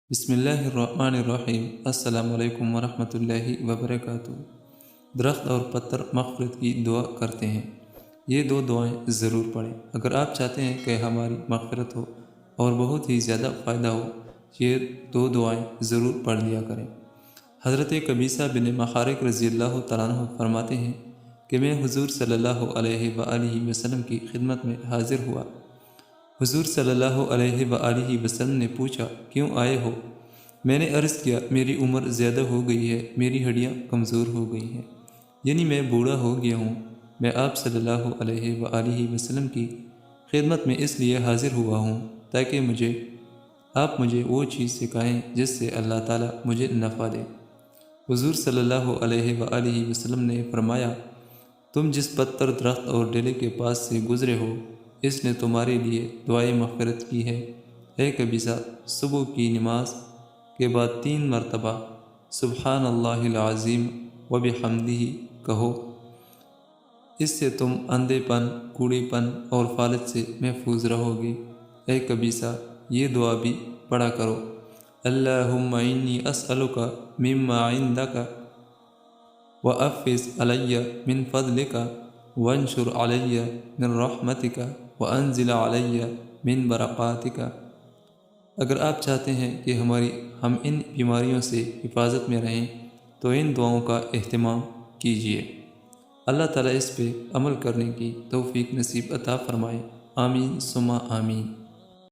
بسم اللہ الرحمن الرحیم۔ السلام علیکم ورحمۃ اللہ وبرکاتہ۔ درخت اور پتھر مغفرت کی دعا کرتے ہیں۔ یہ دو دعائیں ضرور پڑھیں اگر آپ چاہتے ہیں کہ ہماری مغفرت ہو اور بہت ہی زیادہ فائدہ ہو۔ یہ دو دعائیں ضرور پڑھ لیا کریں۔ حضرت قبیصہ بن مخارق رضی اللہ تعالیٰ عنہ فرماتے ہیں کہ میں حضور صلی اللہ علیہ وآلہ وسلم کی خدمت میں حاضر ہوا۔ حضور صلی اللہ علیہ وآلہ وسلم نے پوچھا، کیوں آئے ہو؟ میں نے عرض کیا، میری عمر زیادہ ہو گئی ہے، میری ہڈیاں کمزور ہو گئی ہیں، یعنی میں بوڑھا ہو گیا ہوں۔ میں آپ صلی اللہ علیہ وآلہ وسلم کی خدمت میں اس لیے حاضر ہوا ہوں تاکہ آپ مجھے وہ چیز سکھائیں جس سے اللہ تعالیٰ مجھے نفع دے۔ حضور صلی اللہ علیہ وآلہ وسلم نے فرمایا، تم جس پتھر، درخت اور ڈیلے کے پاس سے گزرے ہو، اس نے تمہارے لیے دعائے مغفرت کی ہے۔ اے قبیصہ، صبح کی نماز کے بعد 3 مرتبہ سبحان اللہ العظیم و بحمدہ کہو۔ اس سے تم اندھے پن، کوڑی پن اور فالج سے محفوظ رہو گے۔ اے قبیصہ، یہ دعا بھی پڑھا کرو، اللہم انی اسألک مما عندک وافز علی من فضلک وانشر علی من رحمتک وانزل علی من برکاتک۔ اگر آپ چاہتے ہیں کہ ہم ان بیماریوں سے حفاظت میں رہیں تو ان دعاؤں کا اہتمام کیجیے۔ اللہ تعالیٰ اس پہ عمل کرنے کی توفیق نصیب عطا فرمائے۔ آمین ثم آمین۔